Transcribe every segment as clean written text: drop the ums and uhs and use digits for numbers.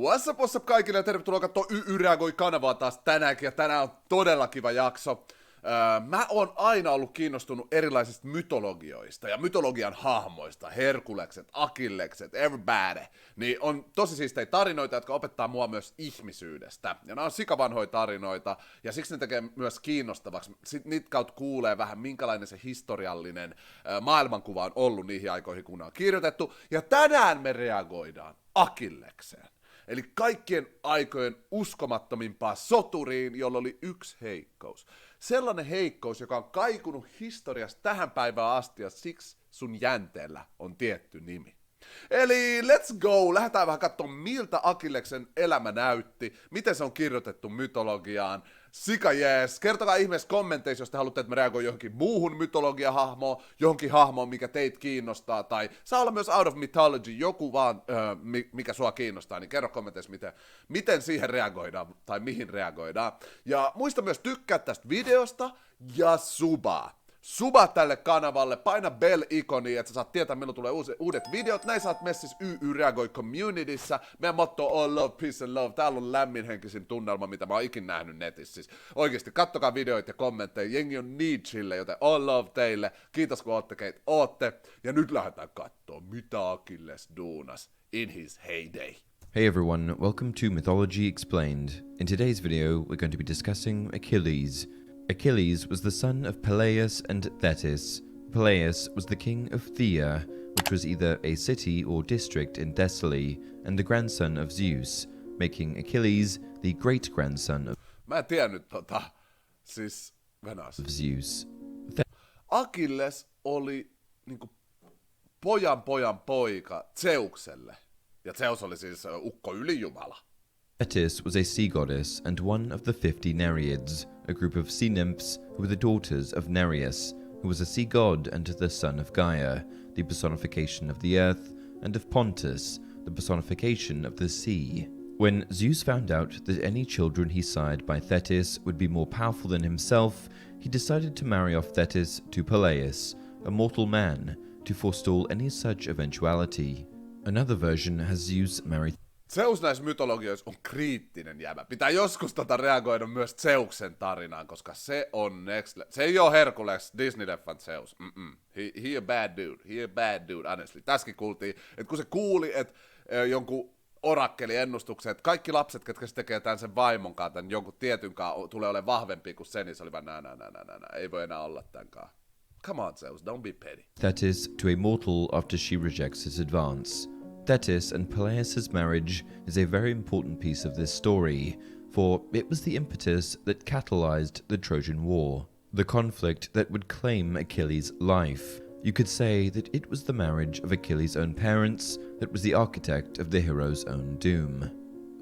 What's up kaikille ja tervetuloa katsoa REAGOI-kanavaa taas tänäänkin ja tänään on todella kiva jakso. Mä oon aina ollut kiinnostunut erilaisista mytologioista ja mytologian hahmoista, Herkulekset, Achillekset, everybody. Niin on tosi siistejä tarinoita, jotka opettaa mua myös ihmisyydestä. Ja nämä on sikavanhoja tarinoita ja siksi ne tekee myös kiinnostavaksi. Sitten niitä kautta kuulee vähän minkälainen se historiallinen maailmankuva on ollut niihin aikoihin, kun ne on kirjoitettu. Ja tänään me reagoidaan Achillekseen. Eli kaikkien aikojen uskomattomimpaa soturiin, jolla oli yksi heikkous. Sellainen heikkous, joka on kaikunut historiasta tähän päivään asti, ja siksi sun jänteellä on tietty nimi. Eli let's go! Lähdetään vähän katsomaan, miltä Achilleksen elämä näytti, miten se on kirjoitettu mytologiaan. Sika jees! Kertokaa ihmeessä kommenteissa, jos te haluatte, että me reagoin johonkin muuhun mytologiahahmoon, johonkin hahmoon, mikä teitä kiinnostaa, tai saa olla myös out of mythology, joku vaan, mikä sua kiinnostaa, niin kerro kommenteissa, miten siihen reagoidaan, tai mihin reagoidaan. Ja muista myös tykkää tästä videosta, ja subaa. Suba tälle kanavalle, paina bell-ikoni, että sä saat tietää, milloin tulee uudet videot. Näin saat messissä REAGOI communityssä. Meidän motto on all love, peace and love. Täällä on lämminhenkisin tunnelma, mitä mä oon ikin nähnyt netissä. Siis oikeesti, kattokaa videoita ja kommentteja. Jengi on niin chille, joten all love teille. Kiitos kun ootte keitä ootte. Ja nyt lähdetään kattoo, mitä Achilles duunas in his heyday. Hey everyone, welcome to Mythology Explained. In today's video, we're going to be discussing Achilles. Achilles was the son of Peleus and Thetis. Peleus was the king of Thea, which was either a city or district in Thessaly, and the grandson of Zeus, making Achilles the great-grandson of Mä en tiennyt Zeus. Achilles oli niinku pojan poika Zeukselle. Ja Zeus oli siis ukko ylijumala. Thetis was a sea goddess and one of the 50 Nereids, a group of sea nymphs who were the daughters of Nereus, who was a sea god and the son of Gaia, the personification of the earth, and of Pontus, the personification of the sea. When Zeus found out that any children he sired by Thetis would be more powerful than himself, he decided to marry off Thetis to Peleus, a mortal man, to forestall any such eventuality. Another version has Zeus marry Zeus näissä mytologioissa on kriittinen jäbä. Pitää joskus reagoida myös Zeuksen tarinaan, koska se on next level. Se ei oo Herkules, Disney-leffan Zeus. He a bad dude, honestly. Tässäkin kuultiin, että kun se kuuli, että jonkun orakkeli ennustuksen, että kaikki lapset, ketkä se tekee tämän sen vaimon kanssa, tämän jonkun tietyn kanssa, tulee olemaan vahvempi kuin se, niin se oli vaan nää. Ei voi enää olla tämän kanssa. Come on Zeus, don't be petty. Thetis to a mortal after she rejects his advance. Thetis and Peleus' marriage is a very important piece of this story, for it was the impetus that catalyzed the Trojan War, the conflict that would claim Achilles' life. You could say that it was the marriage of Achilles' own parents that was the architect of the hero's own doom.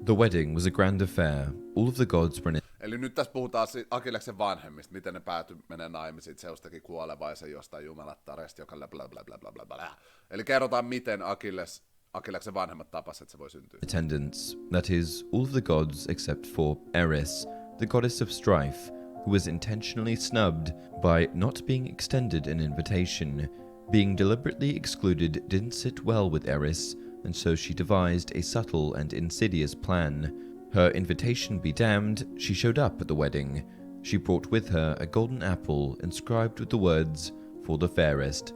The wedding was a grand affair. All of the gods were in it. Eli nyt tässä puhutaan Achilleksen vanhemmista, miten ne päätyi menee naimisiin. Zeus teki kuolevaisen jostain jumalattaresta, joka bla. Eli kerrotaan, miten Achilleksen vanhemmat tapas, että se voi syntyä. Attendance, that is, all of the gods except for Eris, the goddess of strife, who was intentionally snubbed by not being extended an invitation. Being deliberately excluded didn't sit well with Eris, and so she devised a subtle and insidious plan. Her invitation be damned, she showed up at the wedding. She brought with her a golden apple inscribed with the words, "For the fairest."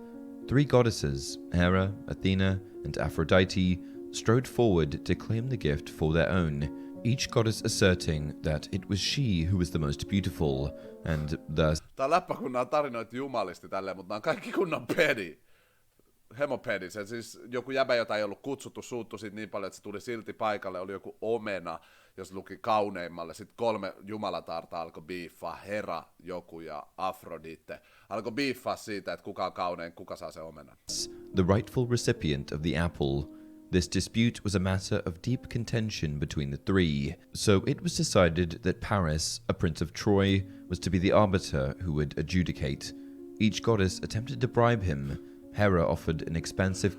3 goddesses, Hera, Athena, and Aphrodite, strode forward to claim the gift for their own, each goddess asserting that it was she who was the most beautiful, and thus Tää on läppä, kun nää on tarinoita jumalisti tälleen, mutta nää on kaikki kunnon pedi. Hemopedi, se siis joku jäbä, jota ei ollut kutsuttu, suuttu siitä niin paljon, että se tuli silti paikalle, oli joku omena, jos luki kauneimmalle. Sitten 3 jumalatarta alkoi biiffaa, Hera, joku ja Afrodite. Alkoi biiffaa siitä, että kuka on kaunein, kuka saa se omenan. The rightful recipient of the apple. This dispute was a matter of deep contention between the 3, so it was decided that Paris, a prince of Troy, was to be the arbiter who would adjudicate. Each goddess attempted to bribe him. Hera offered an expansive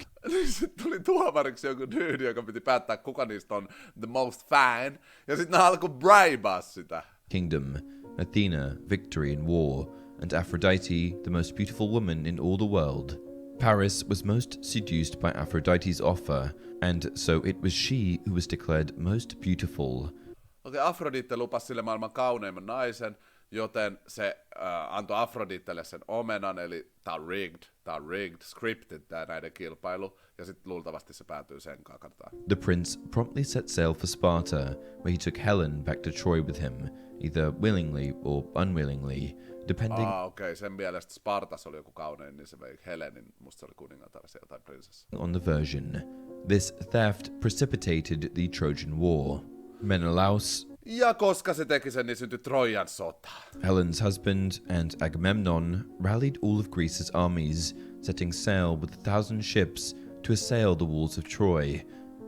Sitten tuli tuomariksi joku dude, joka piti päättää, kuka niistä on the most fan, ja sitten ne alkoi bribaa sitä. kingdom, Athena, victory in war, and Aphrodite, the most beautiful woman in all the world. Paris was most seduced by Aphrodite's offer, and so it was she who was declared most beautiful. Okei, Afrodite lupasi sille maailman kauneimman naisen, joten se antoi Afroditelle sen omenan, eli tää on rigged, scripted tää näiden kilpailu, ja sitten luultavasti se päätyy sen katsotaan. The prince promptly set sail for Sparta, where he took Helen back to Troy with him, either willingly or unwillingly, depending Okei, sen mielestä Spartas oli joku kaunein, niin se vei Helenin, musta se oli kuningatar tai prinsessa. on the version. This theft precipitated the Trojan War. Menelaus, Ja koska se teki sen, niin syntyi Troijan sota. Helen's husband, and Agamemnon rallied all of Greece's armies, setting sail with 1,000 ships to assail the walls of Troy.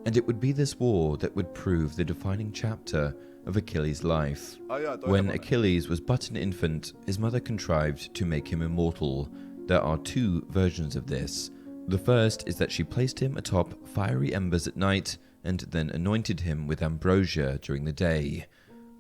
And it would be this war that would prove the defining chapter of Achilles' life. When Achilles was but an infant, his mother contrived to make him immortal. There are two versions of this. The first is that she placed him atop fiery embers at night and then anointed him with ambrosia during the day.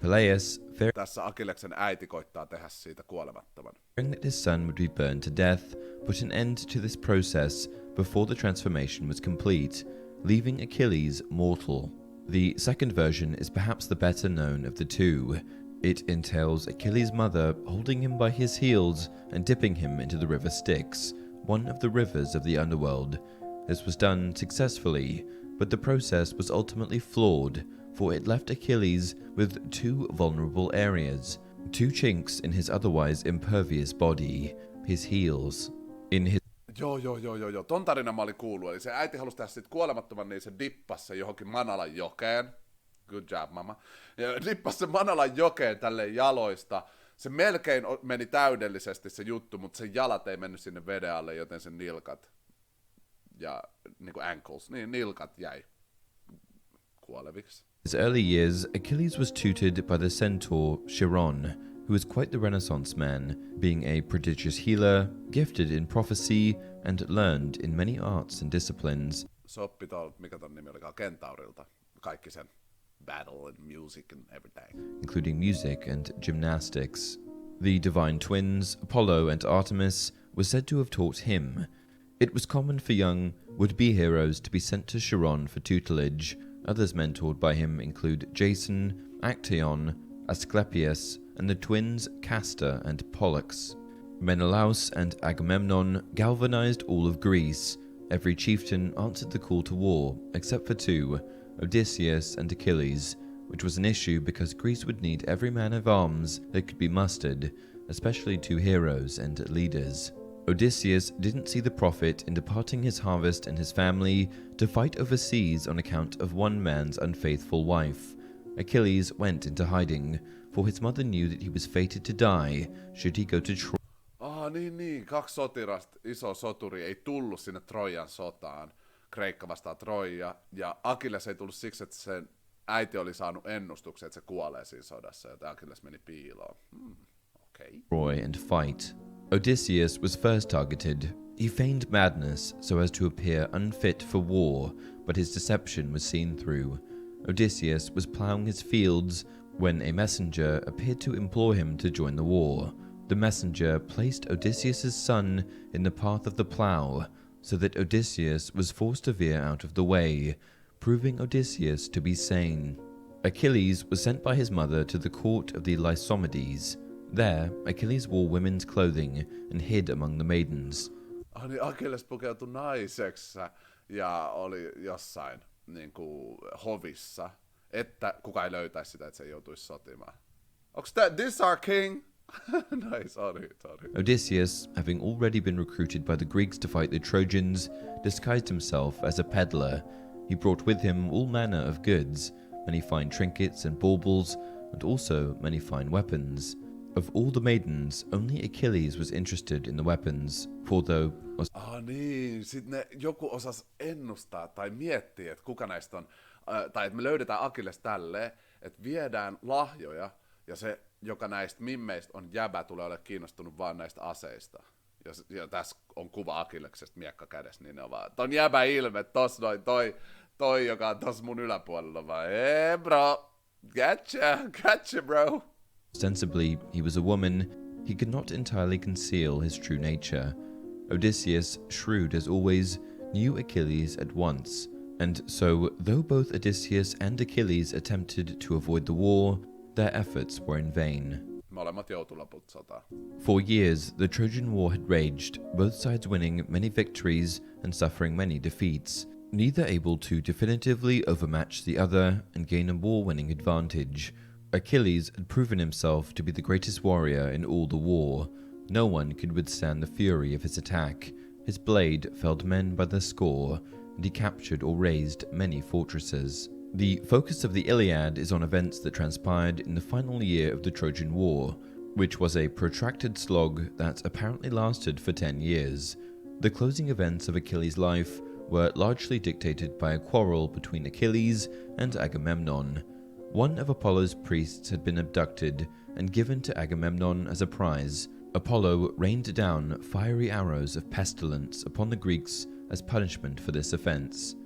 Peleus, Tässä Achilleksen äiti koittaa tehdä siitä kuolemattoman. fearing that his son would be burned to death, put an end to this process before the transformation was complete, leaving Achilles mortal. The second version is perhaps the better known of the two. It entails Achilles' mother holding him by his heels and dipping him into the river Styx, one of the rivers of the underworld. This was done successfully, but the process was ultimately flawed, for it left Achilles with two vulnerable areas, two chinks in his otherwise impervious body, his heels. In his Joo. Ton tarinan mä olin kuullut. Eli se äiti halusi tehdä sit kuolemattoman, niin se dippasi se johonkin Manalan jokeen. Good job, mama. Ja dippasi se Manalan jokeen tälleen jaloista. Se melkein meni täydellisesti se juttu, mutta sen jalat ei mennyt sinne veden alle, joten sen nilkat ja niinku ankles, niin nilkat jäi kuoleviksi. his early years, Achilles was tutored by the centaur Chiron, who was quite the Renaissance man, being a prodigious healer, gifted in prophecy, and learned in many arts and disciplines. Se oppi mikä ton nimi olikaan, Kentaurilta. Kaikki sen battle and music and everything. Including music and gymnastics. The divine twins, Apollo and Artemis, were said to have taught him. It was common for young, would-be heroes to be sent to Chiron for tutelage. Others mentored by him include Jason, Actaeon, Asclepius, and the twins Castor and Pollux. Menelaus and Agamemnon galvanized all of Greece. Every chieftain answered the call to war, except for two, Odysseus and Achilles, which was an issue because Greece would need every man of arms that could be mustered, especially two heroes and leaders. Odysseus didn't see the profit in departing his harvest and his family to fight overseas on account of one man's unfaithful wife. Achilles went into hiding, for his mother knew that he was fated to die should he go to Troy. Niin. 2 sotirasta, iso soturi, ei tullut sinne Troijan sotaan. Kreikka vastaan Troija. Ja Achilles ei tullut siksi, että sen äiti oli saanut ennustuksen, että se kuolee siinä sodassa, joten Achilles meni piiloon. Okay. Troy and fight. Odysseus was first targeted. He feigned madness so as to appear unfit for war, but his deception was seen through. Odysseus was ploughing his fields when a messenger appeared to implore him to join the war. The messenger placed Odysseus' son in the path of the plough, so that Odysseus was forced to veer out of the way, proving Odysseus to be sane. Achilles was sent by his mother to the court of the Lycomedes. There, Achilles wore women's clothing and hid among the maidens. Niin Achilles pukeutui naiseksi ja oli jossain niin kuin hovissa, että kukaan ei löytäisi sitä, että se joutuisi sotimaan. Onks this our king? No, sorry. Odysseus, having already been recruited by the Greeks to fight the Trojans, disguised himself as a peddler. He brought with him all manner of goods, many fine trinkets and baubles, and also many fine weapons. Of all the maidens, only Achilles was interested in the weapons, for though... Niin, sitten joku osasi ennustaa tai miettiä, että kuka näistä on, tai että me löydetään Achilles tälleen, että viedään lahjoja, ja se, joka näistä mimmeistä on jäbä, tulee olemaan kiinnostunut vaan näistä aseista. Ja tässä on kuva Achilleksesta miekka kädessä, niin ne on vaan, ton jäbä ilme, tossa noin, toi joka on tossa mun yläpuolella, vaan, bro, gotcha, bro. Ostensibly, he was a woman, he could not entirely conceal his true nature. Odysseus, shrewd as always, knew Achilles at once, and so, though both Odysseus and Achilles attempted to avoid the war, their efforts were in vain. Molemmat joutu loput sotaan. For years, the Trojan War had raged, both sides winning many victories and suffering many defeats, neither able to definitively overmatch the other and gain a war-winning advantage. Achilles had proven himself to be the greatest warrior in all the war. No one could withstand the fury of his attack. His blade felled men by the score, and he captured or razed many fortresses. The focus of the Iliad is on events that transpired in the final year of the Trojan War, which was a protracted slog that apparently lasted for 10 years. The closing events of Achilles' life were largely dictated by a quarrel between Achilles and Agamemnon. One of Apollo's priests had been abducted and given to Agamemnon as a prize. Apollo rained down fiery arrows of pestilence upon the Greeks as punishment for this offense.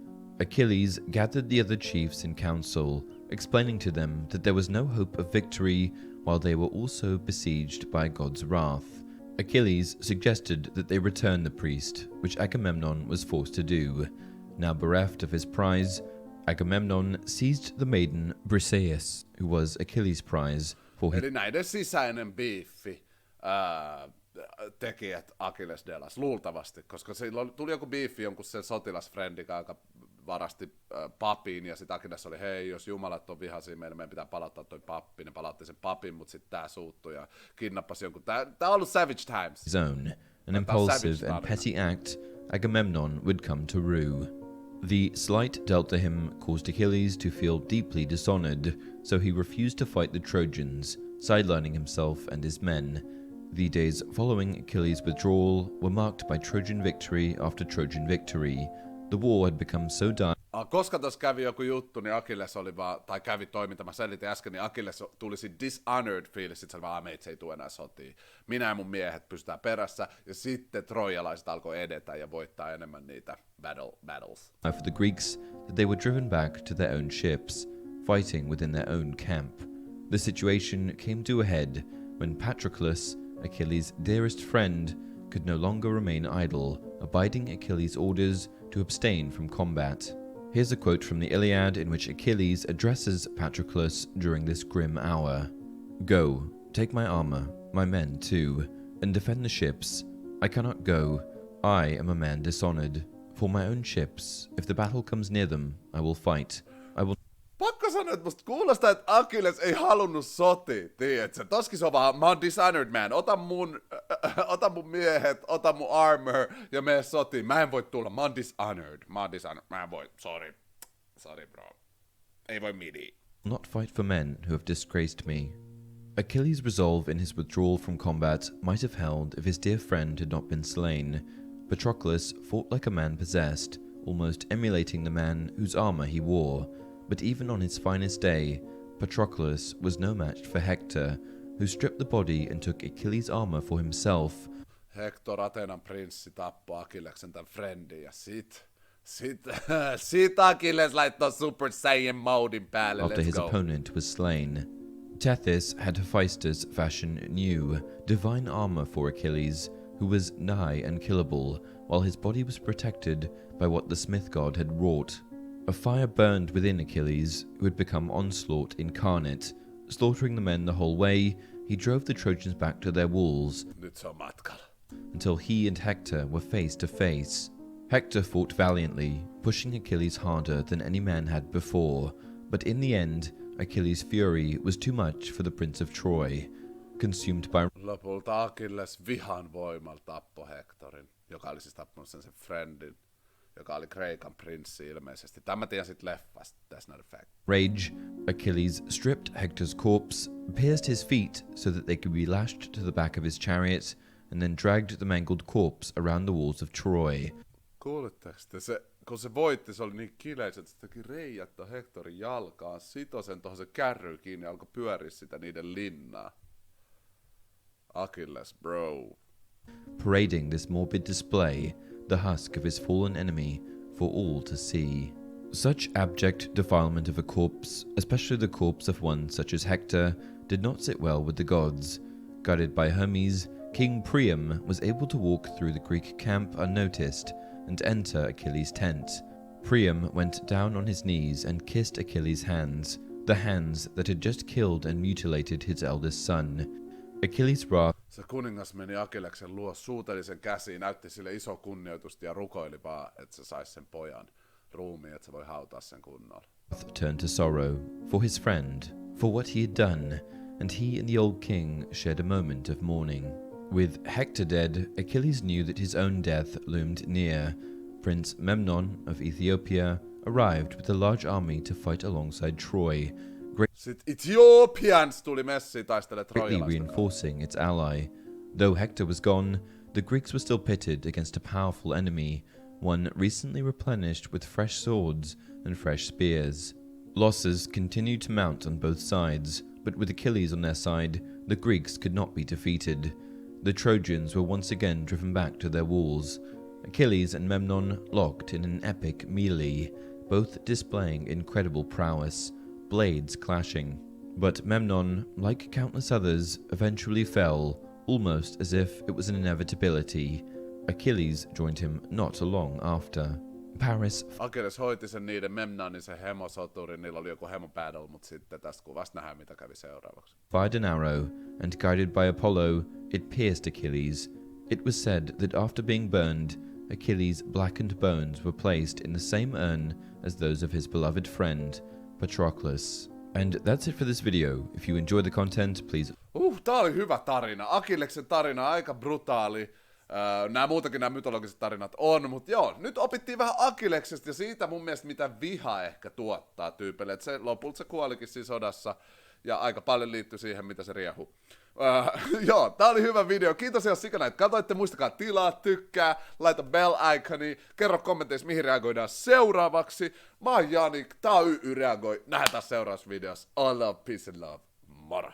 Achilles gathered the other chiefs in council, explaining to them that there was no hope of victory while they were also besieged by God's wrath. Achilles suggested that they return the priest, which Agamemnon was forced to do. Now bereft of his prize, Agamemnon seized the maiden Briseis, who was Achilles' prize, for his... Eli näiden sisäinen biiffi teki, että Achilles delas, luultavasti, koska silloin tuli joku biiffi jonkun sen sotilasfrendin, joka varasti papin, ja sitten Achilles oli, hei, jos jumalat on vihaisia meidän pitää palauttaa toi pappi. Ne palautti sen papin, mutta sitten tää suuttui ja kidnappasi jonkun. Tää on ollut Savage Times. His own, an impulsive and petty act, Agamemnon would come to rue. The slight dealt to him caused Achilles to feel deeply dishonored, so he refused to fight the Trojans, sidelining himself and his men. The days following Achilles' withdrawal were marked by Trojan victory after Trojan victory. The war had become so dire. Koska tuossa kävi joku juttu, niin Achilles oli vaan, tai kävi toiminta, mä selitin äsken, niin Achilles tuli siinä dishonored fiilis, sit se oli vaan, meitä ei tule enää sotiin. Minä ja mun miehet pystytään perässä, ja sitten troijalaiset alkoi edetä ja voittaa enemmän niitä battles. For the Greeks, that they were driven back to their own ships, fighting within their own camp. The situation came to a head when Patroclus, Achilles' dearest friend, could no longer remain idle, abiding Achilles' orders to abstain from combat. Here's a quote from the Iliad in which Achilles addresses Patroclus during this grim hour. "Go, take my armor, my men too, and defend the ships. I cannot go. I am a man dishonored. For my own ships, if the battle comes near them, I will fight. I will..." Pakko sanoa, että musta kuulostaa, että Achilles ei halunnut sotia, tiedätkö? Toskin se on vaan, mä oon dishonored man, ota mun miehet, ota mun armor ja mene sotiin. Mä en voi tulla, mä oon dishonored, mä en voi, sorry bro. Ei voi midi. Not fight for men who have disgraced me. Achilles' resolve in his withdrawal from combat might have held if his dear friend had not been slain. Patroclus fought like a man possessed, almost emulating the man whose armor he wore. But even on his finest day, Patroclus was no match for Hector, who stripped the body and took Achilles' armor for himself. Hector, Athenan prinssi, tappoi Achilleksen tämän friendin ja sit Achilles laittoi Super Saiyan modin päälle, After let's his go. opponent was slain. Tethys had Hephaestus fashion new, divine armor for Achilles, who was nigh unkillable, while his body was protected by what the smith god had wrought. A fire burned within Achilles, who had become onslaught incarnate. Slaughtering the men the whole way, he drove the Trojans back to their walls, Nyt se on matkalla. until he and Hector were face to face. Hector fought valiantly, pushing Achilles harder than any man had before, but in the end, Achilles' fury was too much for the Prince of Troy. Consumed by... Lopulta Achilles vihan voimalla tappoi Hectorin, joka oli siis tappanut sen friendin, joka oli Kreikan prinssi ilmeisesti. Tämä tiedän sit leffasta, that's not a fact. rage, Achilles stripped Hector's corpse, pierced his feet so that they could be lashed to the back of his chariot, and then dragged the mangled corpse around the walls of Troy. Kuulitteko te se, kun se voitti, se oli niin kileis, että se teki reijät Hectorin jalkaan, sitoi sen tuohon se kärry kiinni ja alkoi pyöriä sitä niiden linnaa. Achilles, bro. Parading this morbid display, the husk of his fallen enemy, for all to see. Such abject defilement of a corpse, especially the corpse of one such as Hector, did not sit well with the gods. Guided by Hermes, King Priam was able to walk through the Greek camp unnoticed and enter Achilles' tent. Priam went down on his knees and kissed Achilles' hands, the hands that had just killed and mutilated his eldest son. Achilles' wrath. Se kuningas meni Achilleksen luo, suuteli sen käsiin, näytti sille iso kunnioitusta ja rukoili vaan, että se saisi sen pojan ruumiin, että se voi hautaa sen kunnolla. Turned to sorrow for his friend, for what he had done, and he and the old king shared a moment of mourning. With Hector dead, Achilles knew that his own death loomed near. Prince Memnon of Ethiopia arrived with a large army to fight alongside Troy, Sitten Ethiopians tuli messiin taistelemaan greatly troijalaisten. reinforcing its ally. Though Hector was gone, the Greeks were still pitted against a powerful enemy, one recently replenished with fresh swords and fresh spears. Losses continued to mount on both sides, but with Achilles on their side, the Greeks could not be defeated. The Trojans were once again driven back to their walls. Achilles and Memnon locked in an epic melee, both displaying incredible prowess, blades clashing. But Memnon, like countless others, eventually fell, almost as if it was an inevitability. Achilles joined him not long after. Paris. Achilles hoiti sen niiden Memnonin se hemosoturin, niillä oli joku hemopäädellä, mutta sitten tästä kuvasta nähdään mitä kävi seuraavaksi. Fired an arrow, and guided by Apollo, it pierced Achilles. It was said that after being burned, Achilles' blackened bones were placed in the same urn as those of his beloved friend, Patroclus. And that's it for this video. If you enjoy the content, please. Tää oli hyvä tarina. Achilleksen tarina, aika brutaali. Nämä mytologiset tarinat on, mutta joo, nyt opittiin vähän Achilleksesta ja siitä mun mielestä mitä viha ehkä tuottaa tyypille, että se lopulta se kuolikin siinä sodassa ja aika paljon liittyy siihen, mitä se riehuu. Joo, tää oli hyvä video, kiitos ihan sikana, että katsoitte, muistakaa tilaa, tykkää, laita bell iconi, kerro kommenteissa mihin reagoidaan seuraavaksi. Mä oon Jani, tää on reagoi, nähdään seuraavassa videossa, all love, peace and love, moro!